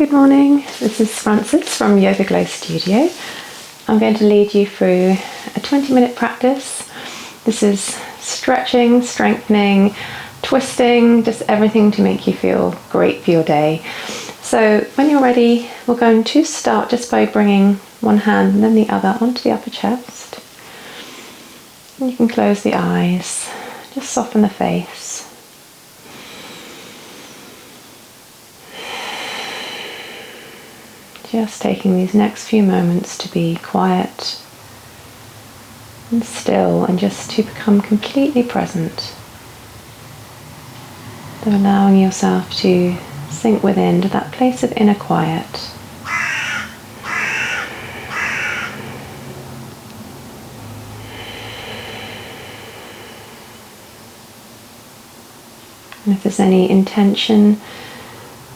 Good morning, this is Frances from Yoga Glow Studio. I'm going to lead you through a 20-minute practice. This is stretching, strengthening, twisting, just everything to make you feel great for your day. So when you're ready, we're going to start just by bringing one hand and then the other onto the upper chest. And you can close the eyes, just soften the face. Just taking these next few moments to be quiet and still and just to become completely present. So allowing yourself to sink within to that place of inner quiet. And if there's any intention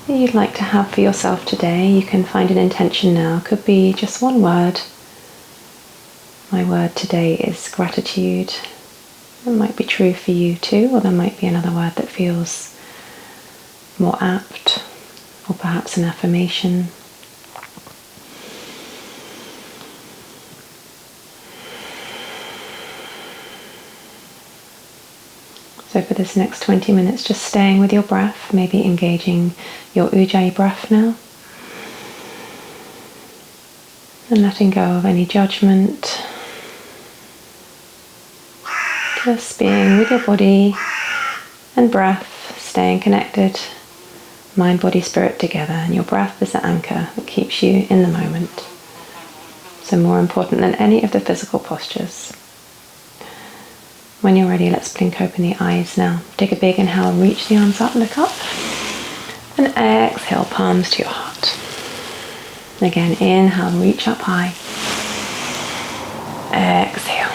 that you'd like to have for yourself today, you can find an intention now. It could be just one word. My word today is gratitude. It might be true for you too, or there might be another word that feels more apt, or perhaps an affirmation. So for this next 20 minutes, just staying with your breath, maybe engaging your Ujjayi breath now. And letting go of any judgment. Just being with your body and breath, staying connected, mind, body, spirit together. And your breath is the anchor that keeps you in the moment. So more important than any of the physical postures. When you're ready, let's blink open the eyes now. Take a big inhale, reach the arms up, look up. And exhale, palms to your heart. Again, inhale, reach up high. Exhale.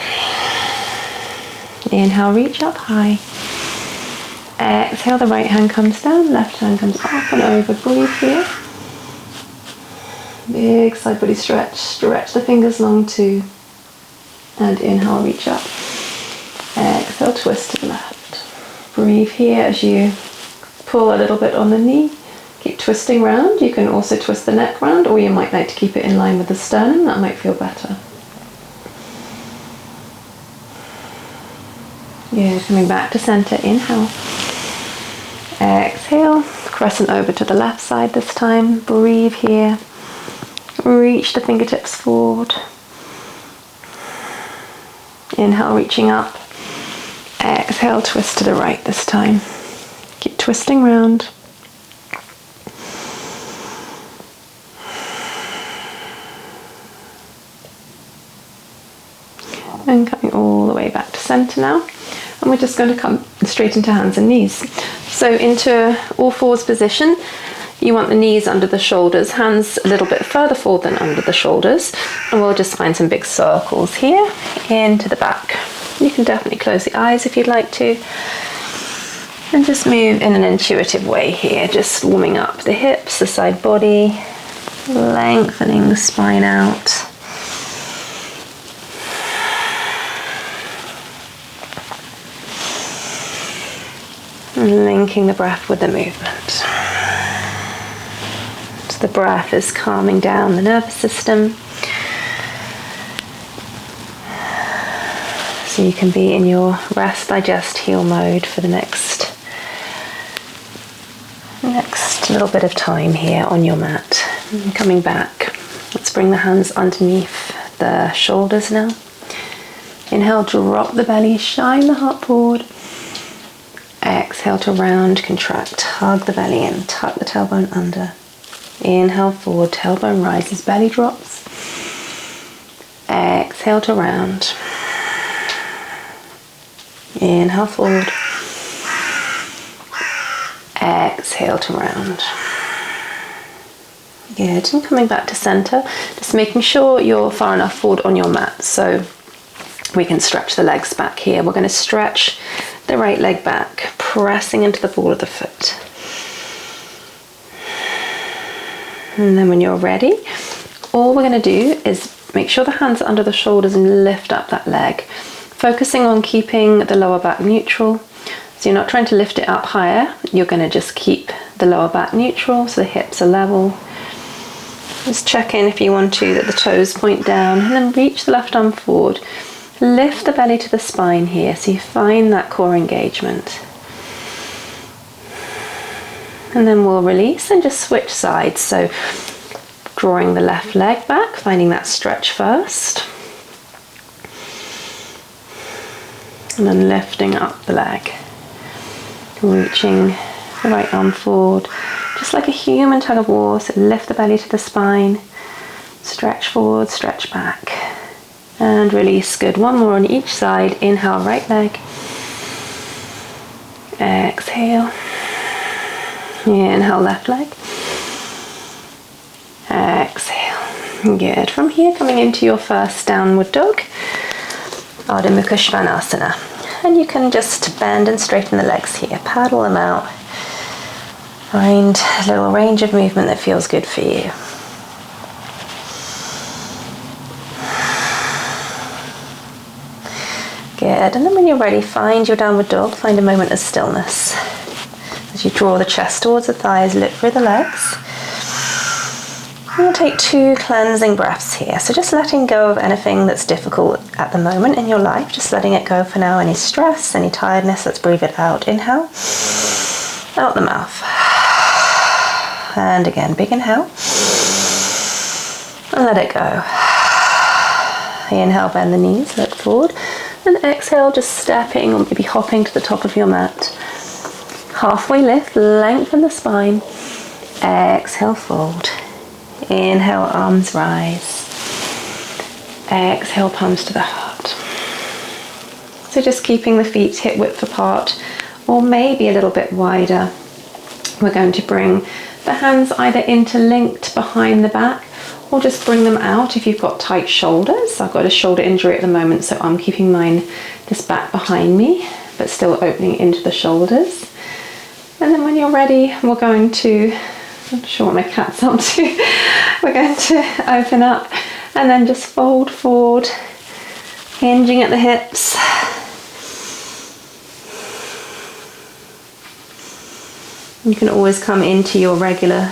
Inhale, reach up high. Exhale, the right hand comes down, left hand comes up and over. Breathe here. Big side body stretch. Stretch the fingers long too. And inhale, reach up. Exhale, twist to the left. Breathe here as you pull a little bit on the knee. Keep twisting round. You can also twist the neck round, or you might like to keep it in line with the sternum. That might feel better. Yeah, coming back to center. Inhale. Exhale. Crescent over to the left side this time. Breathe here. Reach the fingertips forward. Inhale, reaching up. Exhale, twist to the right this time. Keep twisting round. And coming all the way back to center now. And we're just going to come straight into hands and knees. So into all fours position. You want the knees under the shoulders, hands a little bit further forward than under the shoulders. And we'll just find some big circles here into the back. You can definitely close the eyes if you'd like to. And just move in an intuitive way here, just warming up the hips, the side body, lengthening the spine out. And linking the breath with the movement. So the breath is calming down the nervous system. So you can be in your rest, digest, heal mode for the next little bit of time here on your mat. And coming back, let's bring the hands underneath the shoulders now. Inhale, drop the belly, shine the heart forward. Exhale to round, contract, hug the belly in, tuck the tailbone under. Inhale forward, tailbone rises, belly drops. Exhale to round. Inhale forward. Exhale to round. Good. And coming back to center, just making sure you're far enough forward on your mat so we can stretch the legs back here. We're going to stretch the right leg back, pressing into the ball of the foot. And then when you're ready, all we're going to do is make sure the hands are under the shoulders and lift up that leg. Focusing on keeping the lower back neutral. So you're not trying to lift it up higher, you're going to just keep the lower back neutral so the hips are level. Just check in if you want to that the toes point down, and then reach the left arm forward. Lift the belly to the spine here so you find that core engagement. And then we'll release and just switch sides. So drawing the left leg back, finding that stretch first. And then lifting up the leg. Reaching the right arm forward. Just like a human tug of war. So lift the belly to the spine. Stretch forward, stretch back. And release. Good. One more on each side. Inhale, right leg. Exhale. Inhale, left leg. Exhale. Good. From here, coming into your first downward dog, Ardha Mukha Svanasana. And you can just bend and straighten the legs here. Paddle them out. Find a little range of movement that feels good for you. Good. And then when you're ready, find your downward dog. Find a moment of stillness. As you draw the chest towards the thighs, look through the legs. And we'll take 2 cleansing breaths here. So just letting go of anything that's difficult at the moment in your life. Just letting it go for now. Any stress, any tiredness, let's breathe it out. Inhale. Out the mouth. And again, big inhale. And let it go. Inhale, bend the knees, look forward. And exhale, just stepping or maybe hopping to the top of your mat. Halfway lift, lengthen the spine. Exhale, fold. Inhale, arms rise. Exhale, palms to the heart. So just keeping the feet hip width apart or maybe a little bit wider. We're going to bring the hands either interlinked behind the back or just bring them out if you've got tight shoulders. I've got a shoulder injury at the moment, so I'm keeping mine just back behind me, but still opening into the shoulders. And then when you're ready, we're going to, I'm not sure what my cat's up to, we're going to open up and then just fold forward, hinging at the hips. You can always come into your regular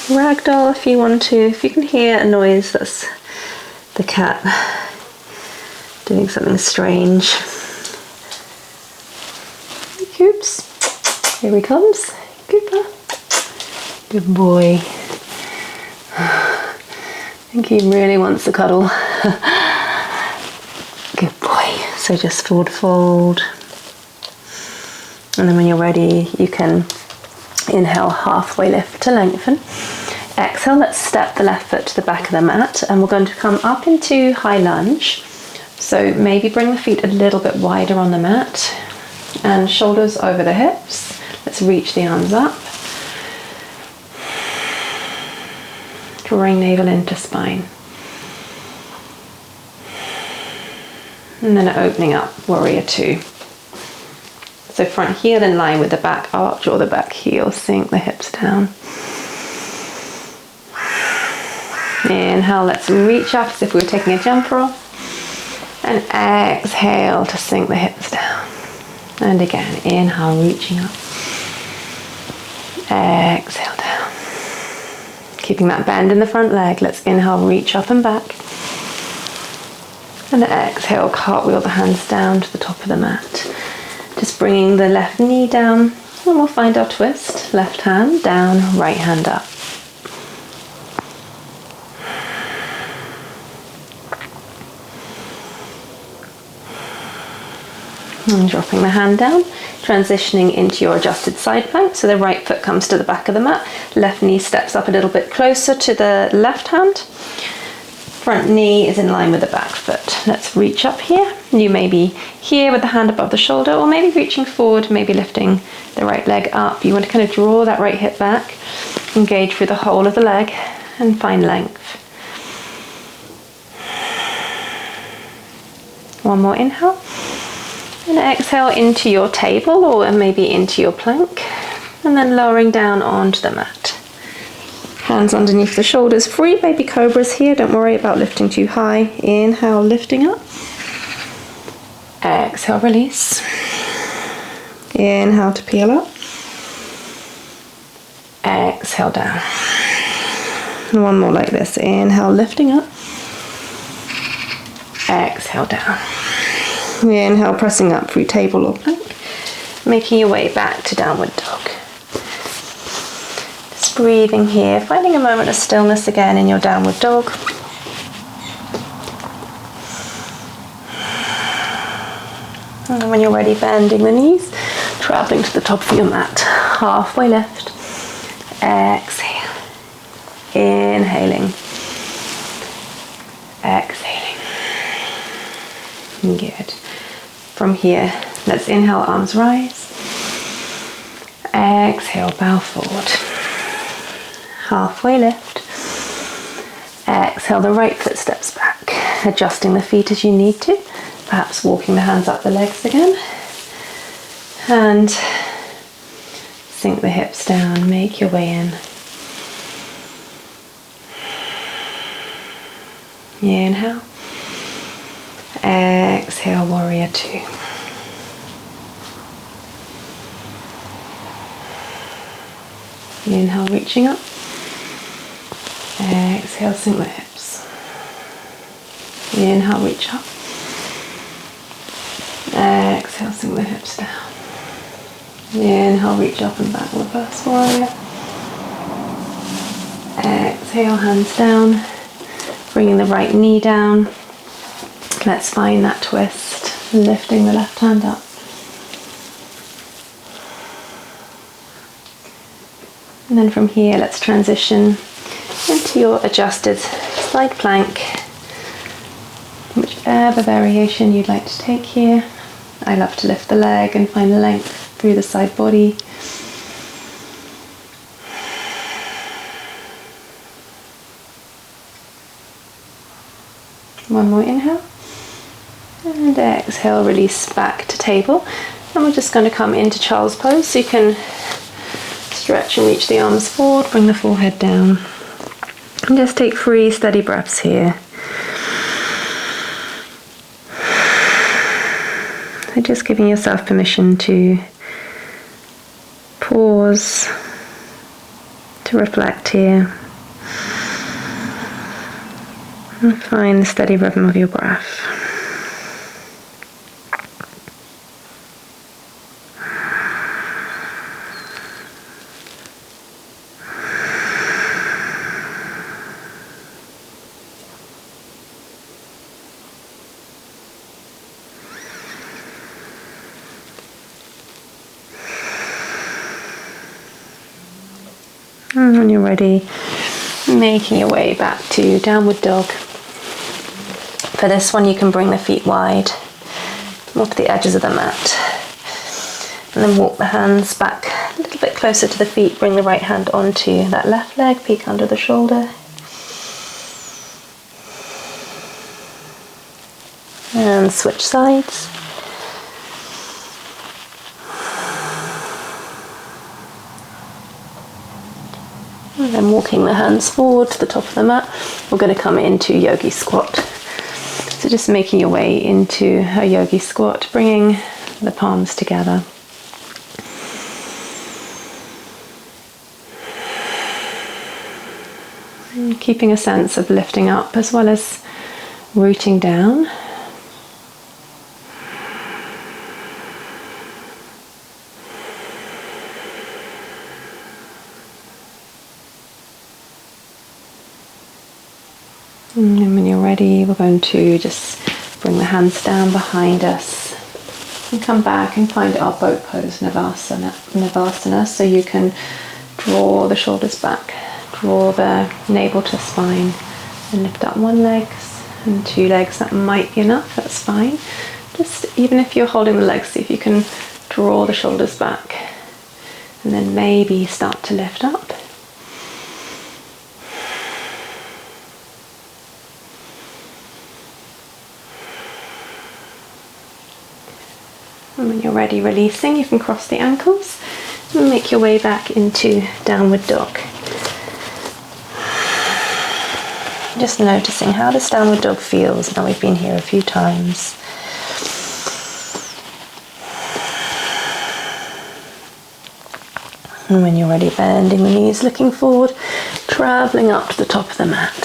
ragdoll if you want to. If you can hear a noise, that's the cat doing something strange. Coops, here he comes. Cooper, good boy. I think he really wants a cuddle. Good boy. So just forward fold, and then when you're ready, you can inhale, halfway lift to lengthen. Exhale, let's step the left foot to the back of the mat, and we're going to come up into high lunge. So maybe bring the feet a little bit wider on the mat and shoulders over the hips. Let's reach the arms up. Drawing navel into spine. And then opening up, warrior 2. So front heel in line with the back arch or the back heel, sink the hips down. Inhale, let's reach up as if we were taking a jumper off. And exhale to sink the hips down. And again, inhale, reaching up. Exhale down. Keeping that bend in the front leg, let's inhale, reach up and back. And exhale, cartwheel the hands down to the top of the mat. Just bringing the left knee down, and we'll find our twist. Left hand down, right hand up. And dropping the hand down, transitioning into your adjusted side plank. So the right foot comes to the back of the mat, left knee steps up a little bit closer to the left hand. Front knee is in line with the back foot. Let's reach up here. You may be here with the hand above the shoulder, or maybe reaching forward, maybe lifting the right leg up. You want to kind of draw that right hip back, engage through the whole of the leg, and find length. One more inhale. And exhale into your table, or maybe into your plank. And then lowering down onto the mat. Hands underneath the shoulders, free baby cobras here. Don't worry about lifting too high. Inhale, lifting up. Exhale, release. Inhale to peel up. Exhale down. And one more like this. Inhale, lifting up. Exhale, down. Inhale, pressing up through table or plank. Making your way back to downward dog. Just breathing here, finding a moment of stillness again in your downward dog. And when you're ready, bending the knees, traveling to the top of your mat. Halfway lift. Exhale. Inhaling. Exhaling. Good. From here, let's inhale, arms rise. Exhale, bow forward. Halfway lift. Exhale, the right foot steps back, adjusting the feet as you need to. Perhaps walking the hands up the legs again. And sink the hips down, make your way in. Inhale. Exhale, warrior two. Inhale, reaching up. Exhale, sink the hips. Inhale, reach up. Exhale, sink the hips down. Inhale, reach up and back, reverse warrior. Exhale, hands down. Bringing the right knee down. Let's find that twist. Lifting the left hand up. And then from here, let's transition into your adjusted side plank. Whichever variation you'd like to take here. I love to lift the leg and find length through the side body. One more inhale. And exhale, release back to table. And we're just going to come into child's pose. So you can stretch and reach the arms forward, bring the forehead down. And just take 3 steady breaths here. So just giving yourself permission to pause, to reflect here, and find the steady rhythm of your breath. And when you're ready, making your way back to downward dog. For this one, you can bring the feet wide, off the edges of the mat. And then walk the hands back a little bit closer to the feet. Bring the right hand onto that left leg, peek under the shoulder. And switch sides. And then walking the hands forward to the top of the mat, we're going to come into yogi squat. So just making your way into a yogi squat, bringing the palms together. And keeping a sense of lifting up as well as rooting down. And then when you're ready, we're going to just bring the hands down behind us and come back and find our boat pose, Navasana. So you can draw the shoulders back, draw the navel to spine, and lift up one leg and 2 legs. That might be enough, that's fine. Just even if you're holding the legs, see if you can draw the shoulders back and then maybe start to lift up. And when you're ready, releasing, you can cross the ankles and make your way back into downward dog. Just noticing how this downward dog feels. Now we've been here a few times. And when you're ready, bending the knees, looking forward, travelling up to the top of the mat.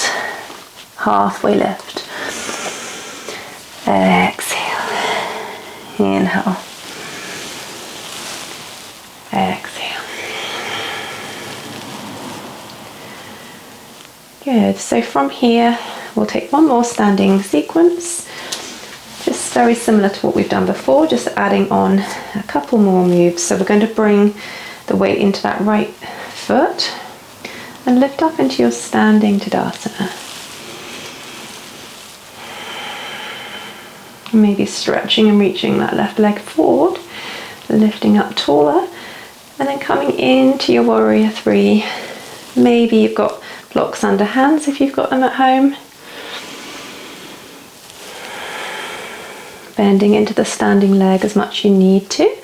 Halfway lift. Exhale. Inhale. Exhale. Good. So from here, we'll take one more standing sequence. Just very similar to what we've done before, just adding on a couple more moves. So we're going to bring the weight into that right foot and lift up into your standing Tadasana. Maybe stretching and reaching that left leg forward, lifting up taller, and then coming into your warrior three. Maybe you've got blocks under hands if you've got them at home. Bending into the standing leg as much as you need to.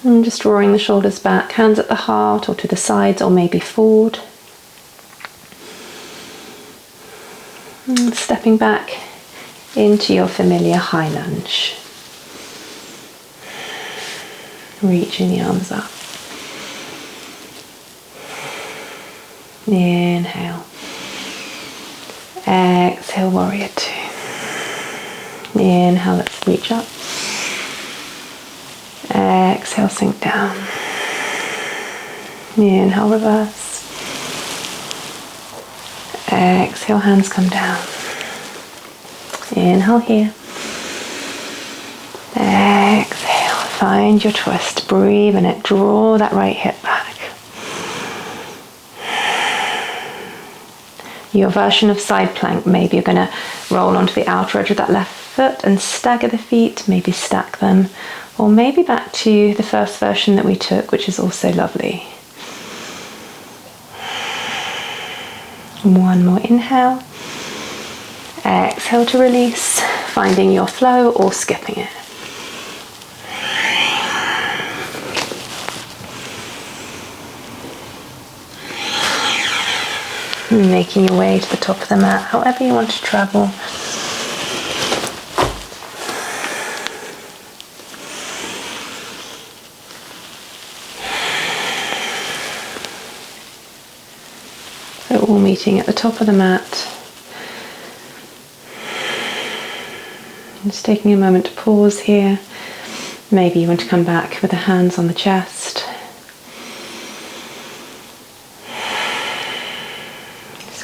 And just drawing the shoulders back, hands at the heart or to the sides or maybe forward. And stepping back into your familiar high lunge. Reaching the arms up. Inhale. Exhale, warrior two. Inhale, let's reach up. Exhale, sink down. Inhale, reverse. Exhale, hands come down. Inhale here. Exhale, find your twist. Breathe in it. Draw that right hip back. Your version of side plank, maybe you're going to roll onto the outer edge of that left foot and stagger the feet, maybe stack them, or maybe back to the first version that we took, which is also lovely. One more inhale. Exhale to release, finding your flow or skipping it. Making your way to the top of the mat, however you want to travel. So all meeting at the top of the mat. Just taking a moment to pause here. Maybe you want to come back with the hands on the chest.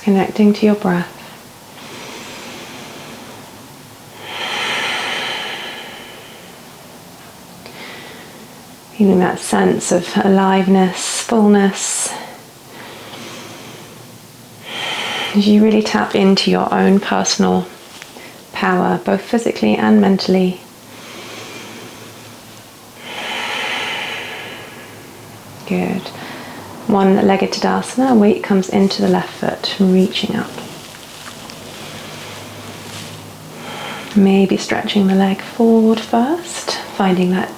Connecting to your breath. Feeling that sense of aliveness, fullness, as you really tap into your own personal power, both physically and mentally. Good. One-legged Tadasana, weight comes into the left foot, reaching up. Maybe stretching the leg forward first, finding that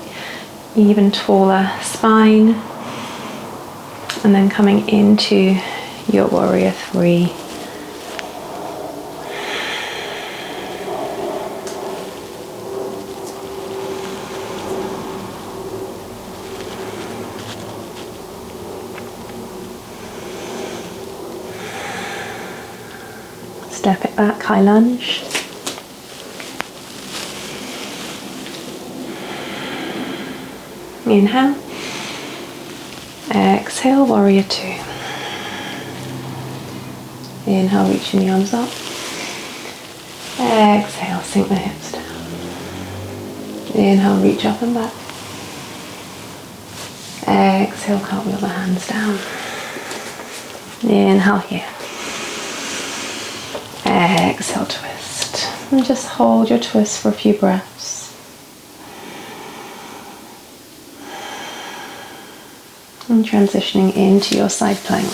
even taller spine, and then coming into your warrior three. Step it back, high lunge. Inhale. Exhale, warrior two. Inhale, reaching the arms up. Exhale, sink the hips down. Inhale, reach up and back. Exhale, cartwheel the hands down. Inhale here. Exhale, twist. And just hold your twist for a few breaths. And transitioning into your side plank.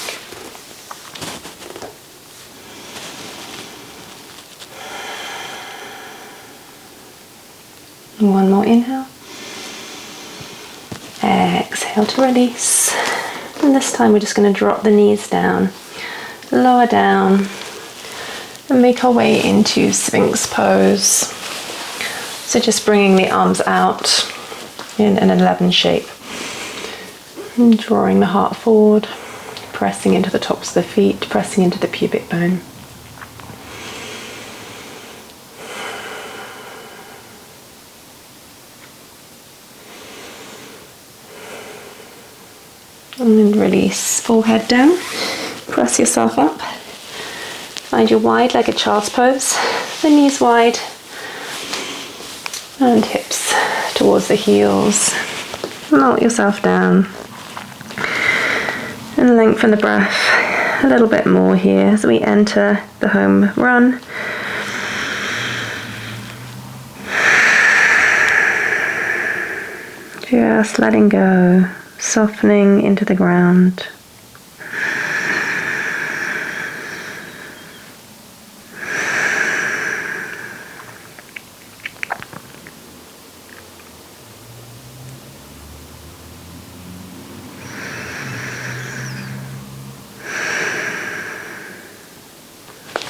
One more inhale. Exhale to release. And this time we're just going to drop the knees down, lower down, and make our way into Sphinx pose. So just bringing the arms out in an 11 shape. And drawing the heart forward, pressing into the tops of the feet, pressing into the pubic bone. And then release, forehead down, press yourself up. Find your wide-legged child's pose, the knees wide, and hips towards the heels. Melt yourself down. And lengthen the breath a little bit more here as we enter the home run. Just letting go, softening into the ground.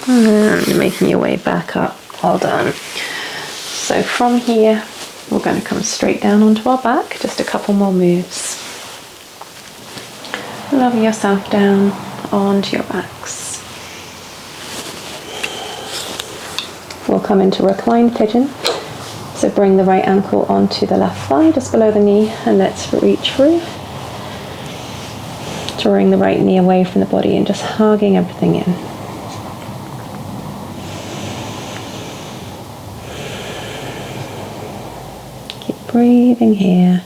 And making your way back up. Well done. So from here, we're going to come straight down onto our back. Just a couple more moves. Lower yourself down onto your backs. We'll come into reclined pigeon. So bring the right ankle onto the left thigh, just below the knee, and let's reach through. Drawing the right knee away from the body and just hugging everything in. Breathing here.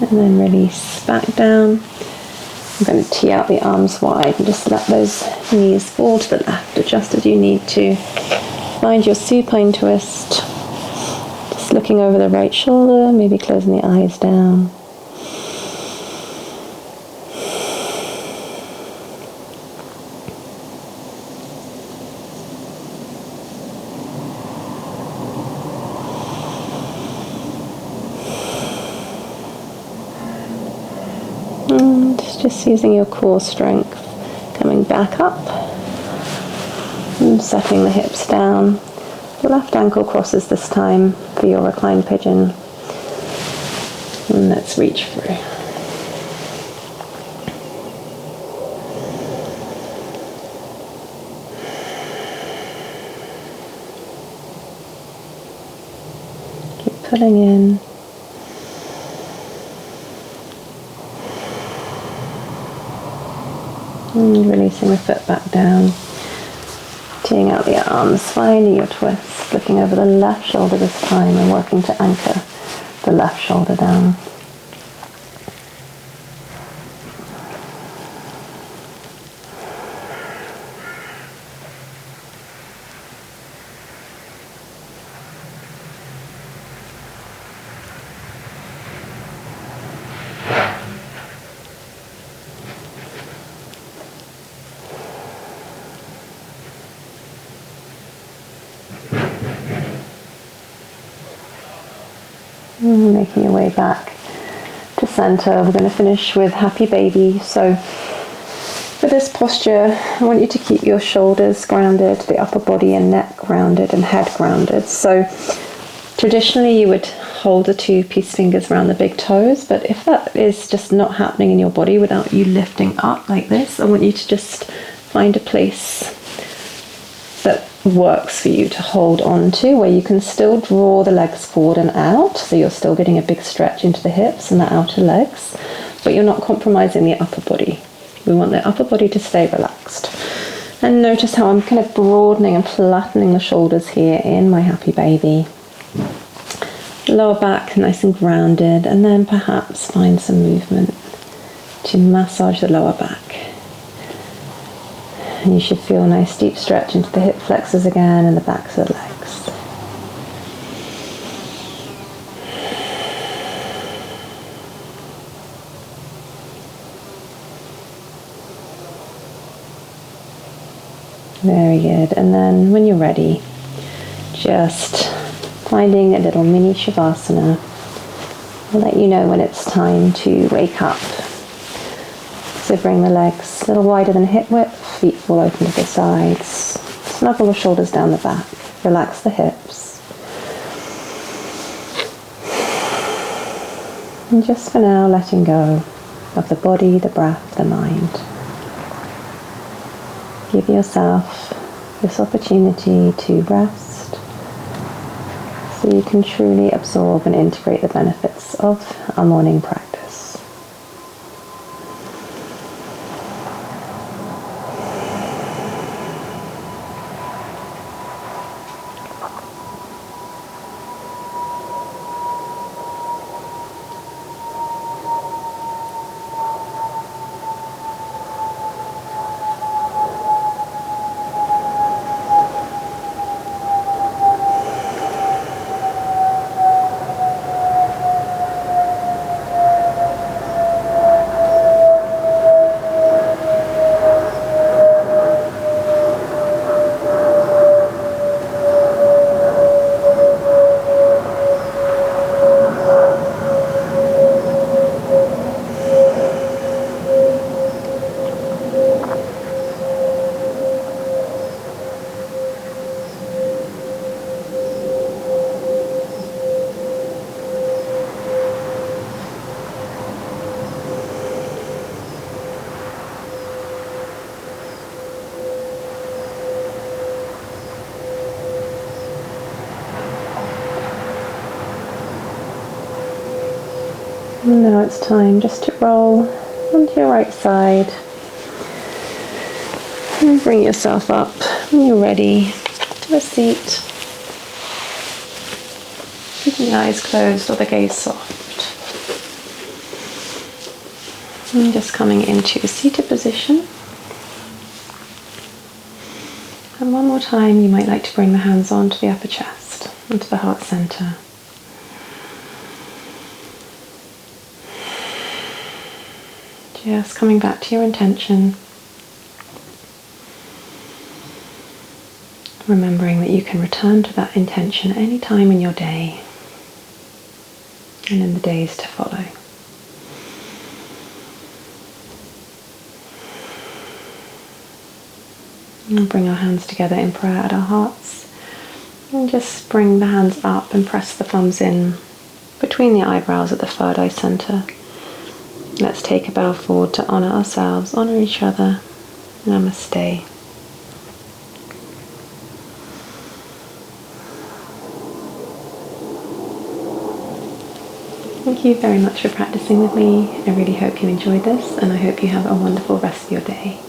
And then release back down. I'm going to tee out the arms wide and just let those knees fall to the left, adjust as you need to. Find your supine twist. Just looking over the right shoulder, maybe closing the eyes down. And just using your core strength, coming back up and setting the hips down. The left ankle crosses this time for your reclined pigeon. And let's reach through. Keep pulling in. And releasing the foot back down, teeing out the arms, finding your twist, looking over the left shoulder this time and working to anchor the left shoulder down. Making your way back to center. We're going to finish with happy baby. So for this posture, I want you to keep your shoulders grounded, the upper body and neck grounded, and head grounded. So traditionally you would hold the 2 peace fingers around the big toes, but if that is just not happening in your body without you lifting up like this, I want you to just find a place that works for you to hold on to, where you can still draw the legs forward and out, so you're still getting a big stretch into the hips and the outer legs, but you're not compromising the upper body. We want the upper body to stay relaxed. And notice how I'm kind of broadening and flattening the shoulders here in my happy baby. Lower back nice and grounded, and then perhaps find some movement to massage the lower back. And you should feel a nice deep stretch into the hip flexors again and the backs of the legs. Very good. And then when you're ready, just finding a little mini Shavasana. I'll let you know when it's time to wake up. So bring the legs a little wider than hip width, feet fall open to the sides. Snuggle the shoulders down the back, relax the hips. And just for now, letting go of the body, the breath, the mind. Give yourself this opportunity to rest so you can truly absorb and integrate the benefits of our morning practice. And now it's time just to roll onto your right side and bring yourself up when you're ready to a seat. Keeping the eyes closed or the gaze soft. And just coming into a seated position. And one more time, you might like to bring the hands onto the upper chest, onto the heart center. Just coming back to your intention. Remembering that you can return to that intention any time in your day and in the days to follow. And bring our hands together in prayer at our hearts. And just bring the hands up and press the thumbs in between the eyebrows at the third eye center. Let's take a bow forward to honor ourselves, honor each other. Namaste. Thank you very much for practicing with me. I really hope you enjoyed this, and I hope you have a wonderful rest of your day.